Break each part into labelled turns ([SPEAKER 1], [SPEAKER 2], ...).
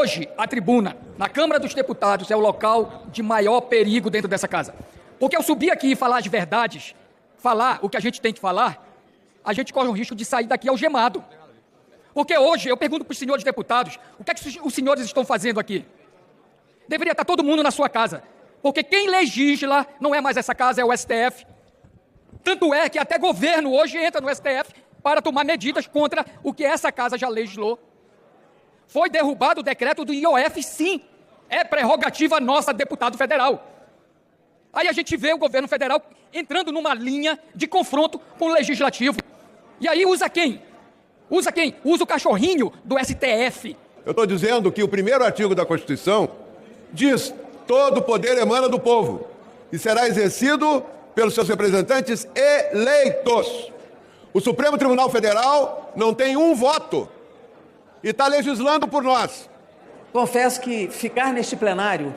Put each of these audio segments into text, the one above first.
[SPEAKER 1] Hoje, a tribuna, na Câmara dos Deputados, é o local de maior perigo dentro dessa casa. Porque eu subir aqui e falar as verdades, falar o que a gente tem que falar, a gente corre o risco de sair daqui algemado. Porque hoje, eu pergunto para os senhores deputados, o que é que os senhores estão fazendo aqui? Deveria estar todo mundo na sua casa. Porque quem legisla não é mais essa casa, é o STF. Tanto é que até governo hoje entra no STF para tomar medidas contra o que essa casa já legislou. Foi derrubado o decreto do IOF, sim. É prerrogativa nossa, deputado federal. Aí a gente vê o governo federal entrando numa linha de confronto com o legislativo. E aí usa quem? Usa quem? Usa o cachorrinho do STF.
[SPEAKER 2] Eu estou dizendo que o primeiro artigo da Constituição diz: todo poder emana do povo e será exercido pelos seus representantes eleitos. O Supremo Tribunal Federal não tem um voto e está legislando por nós.
[SPEAKER 3] Confesso que ficar neste plenário,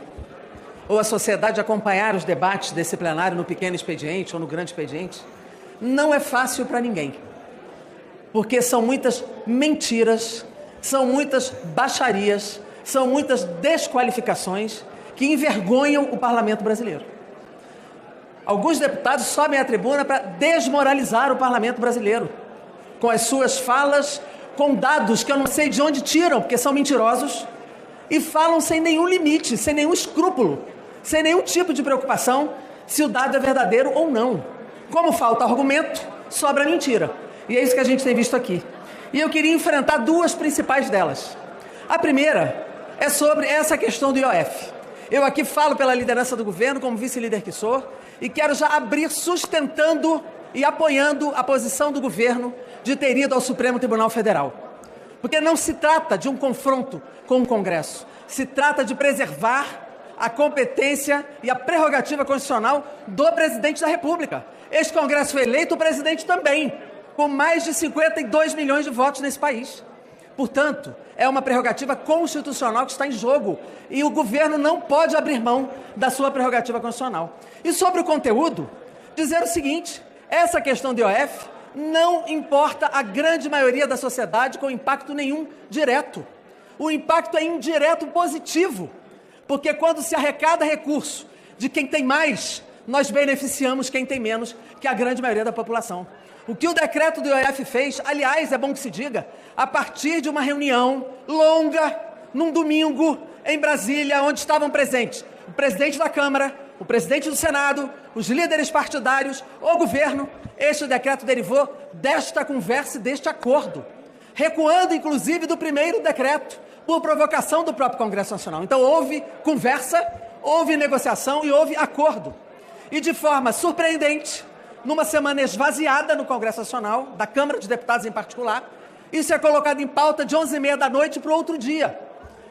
[SPEAKER 3] ou a sociedade acompanhar os debates desse plenário no pequeno expediente ou no grande expediente, não é fácil para ninguém. Porque são muitas mentiras, são muitas baixarias, são muitas desqualificações que envergonham o parlamento brasileiro. Alguns deputados sobem à tribuna para desmoralizar o parlamento brasileiro, com as suas falas, com dados que eu não sei de onde tiram, porque são mentirosos, e falam sem nenhum limite, sem nenhum escrúpulo, sem nenhum tipo de preocupação se o dado é verdadeiro ou não. Como falta argumento, sobra mentira. E é isso que a gente tem visto aqui. E eu queria enfrentar duas principais delas. A primeira é sobre essa questão do IOF. Eu aqui falo pela liderança do governo, como vice-líder que sou, e quero já abrir sustentando e apoiando a posição do governo de ter ido ao Supremo Tribunal Federal. Porque não se trata de um confronto com o Congresso, se trata de preservar a competência e a prerrogativa constitucional do presidente da República. Este Congresso foi eleito, o presidente também, com mais de 52 milhões de votos nesse país. Portanto, é uma prerrogativa constitucional que está em jogo e o governo não pode abrir mão da sua prerrogativa constitucional. E sobre o conteúdo, dizer o seguinte: essa questão do IOF não importa a grande maioria da sociedade com impacto nenhum direto. O impacto é indireto positivo, porque quando se arrecada recurso de quem tem mais, nós beneficiamos quem tem menos, que é a grande maioria da população. O que o decreto do IOF fez, aliás, é bom que se diga, a partir de uma reunião longa, num domingo, em Brasília, onde estavam presentes o presidente da Câmara, o presidente do Senado, os líderes partidários, o governo. Este decreto derivou desta conversa e deste acordo, recuando, inclusive, do primeiro decreto, por provocação do próprio Congresso Nacional. Então, houve conversa, houve negociação e houve acordo. E, de forma surpreendente, numa semana esvaziada no Congresso Nacional, da Câmara dos Deputados em particular, isso é colocado em pauta de 11h30 da noite para o outro dia,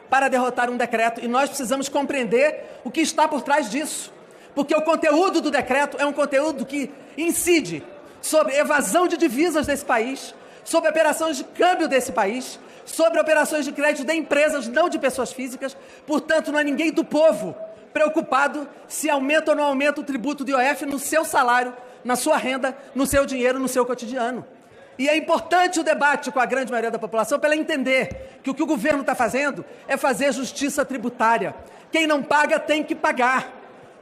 [SPEAKER 3] para derrotar um decreto. E nós precisamos compreender o que está por trás disso. Porque o conteúdo do decreto é um conteúdo que incide sobre evasão de divisas desse país, sobre operações de câmbio desse país, sobre operações de crédito de empresas, não de pessoas físicas. Portanto, não é ninguém do povo preocupado se aumenta ou não aumenta o tributo do IOF no seu salário, na sua renda, no seu dinheiro, no seu cotidiano. E é importante o debate com a grande maioria da população para ela entender que o o governo está fazendo é fazer justiça tributária. Quem não paga tem que pagar.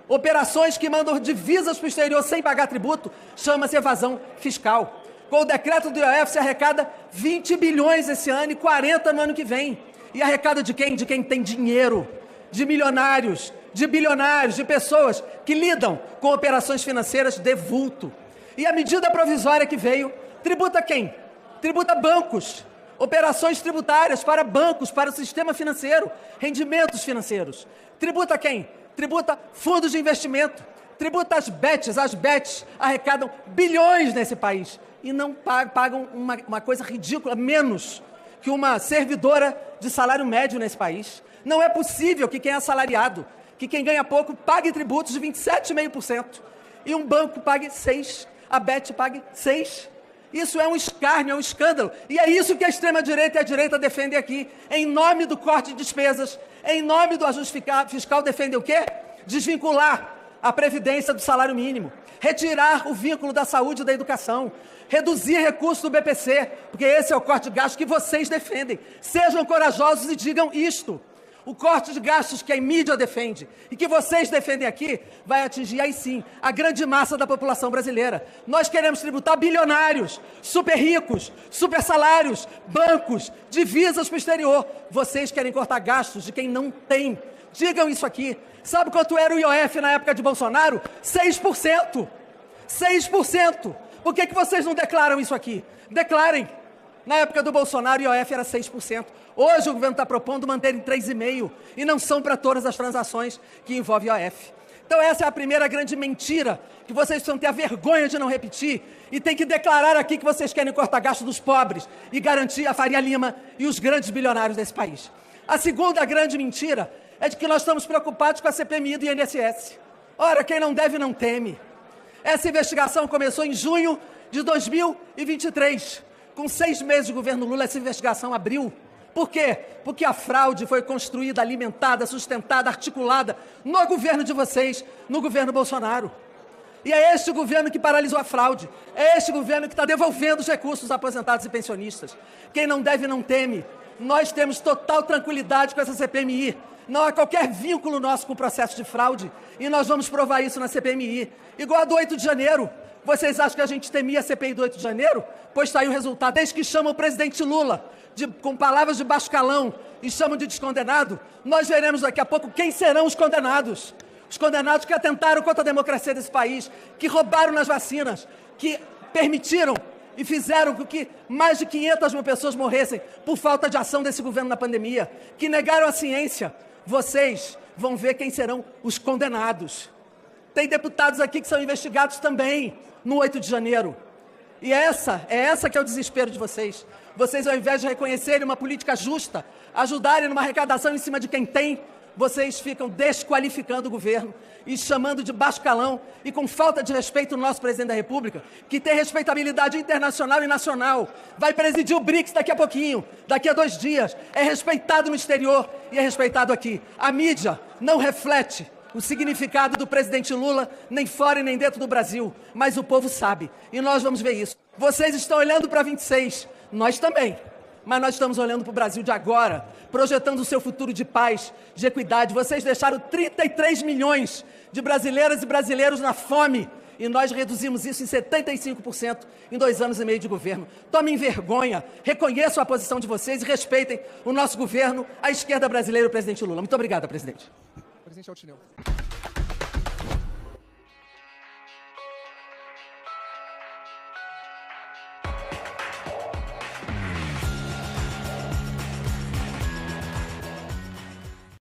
[SPEAKER 3] Operações que mandam divisas para o exterior sem pagar tributo chama-se evasão fiscal. Com o decreto do IOF se arrecada 20 bilhões esse ano e 40 no ano que vem. E arrecada de quem? De quem tem dinheiro, de milionários, de bilionários, de pessoas que lidam com operações financeiras de vulto. E a medida provisória que veio tributa quem? Tributa bancos, operações tributárias para bancos, para o sistema financeiro, rendimentos financeiros. Tributa quem? Tributa fundos de investimento, tributa as bets arrecadam bilhões nesse país e não pagam uma coisa ridícula, menos que uma servidora de salário médio nesse país. Não é possível que quem é assalariado, que quem ganha pouco, pague tributos de 27,5% e um banco pague 6%, a Bet pague 6%. Isso é um escárnio, é um escândalo. E é isso que a extrema-direita e a direita defendem aqui. Em nome do corte de despesas, em nome do ajuste fiscal, defendem o quê? Desvincular a previdência do salário mínimo, retirar o vínculo da saúde e da educação, reduzir recursos do BPC, porque esse é o corte de gasto que vocês defendem. Sejam corajosos e digam isto. O corte de gastos que a mídia defende e que vocês defendem aqui vai atingir, aí sim, a grande massa da população brasileira. Nós queremos tributar bilionários, super ricos, super salários, bancos, divisas para o exterior. Vocês querem cortar gastos de quem não tem. Digam isso aqui. Sabe quanto era o IOF na época de Bolsonaro? 6%. 6%. Por que vocês não declaram isso aqui? Declarem. Na época do Bolsonaro, o IOF era 6%. Hoje o governo está propondo manter em 3,5%. E não são para todas as transações que envolvem IOF. Então essa é a primeira grande mentira que vocês precisam ter a vergonha de não repetir. E tem que declarar aqui que vocês querem cortar gastos dos pobres e garantir a Faria Lima e os grandes bilionários desse país. A segunda grande mentira é de que nós estamos preocupados com a CPMI do INSS. Ora, quem não deve não teme. Essa investigação começou em junho de 2023. Com 6 meses de governo Lula, essa investigação abriu. Por quê? Porque a fraude foi construída, alimentada, sustentada, articulada no governo de vocês, no governo Bolsonaro. E é este governo que paralisou a fraude. É este governo que está devolvendo os recursos aos aposentados e pensionistas. Quem não deve não teme. Nós temos total tranquilidade com essa CPMI. Não há qualquer vínculo nosso com o processo de fraude. E nós vamos provar isso na CPMI. Igual a do 8 de janeiro. Vocês acham que a gente temia a CPI do 8 de janeiro? Pois está aí o resultado. Desde que chamam o presidente Lula, com palavras de baixo calão, e chamam de descondenado, nós veremos daqui a pouco quem serão os condenados. Os condenados que atentaram contra a democracia desse país, que roubaram nas vacinas, que permitiram e fizeram com que mais de 500 mil pessoas morressem por falta de ação desse governo na pandemia, que negaram a ciência. Vocês vão ver quem serão os condenados. Tem deputados aqui que são investigados também no 8 de janeiro. E essa que é o desespero de vocês. Vocês, ao invés de reconhecerem uma política justa, ajudarem numa arrecadação em cima de quem tem, vocês ficam desqualificando o governo e chamando de baixo calão e com falta de respeito no nosso presidente da República, que tem respeitabilidade internacional e nacional. Vai presidir o BRICS daqui a pouquinho, daqui a 2 dias. É respeitado no exterior e é respeitado aqui. A mídia não reflete o significado do presidente Lula, nem fora e nem dentro do Brasil. Mas o povo sabe, e nós vamos ver isso. Vocês estão olhando para 26, nós também. Mas nós estamos olhando para o Brasil de agora, projetando o seu futuro de paz, de equidade. Vocês deixaram 33 milhões de brasileiras e brasileiros na fome, e nós reduzimos isso em 75% em 2 anos e meio de governo. Tomem vergonha, reconheçam a posição de vocês e respeitem o nosso governo, a esquerda brasileira e o presidente Lula. Muito obrigado, presidente.
[SPEAKER 4] Presidente Altineu.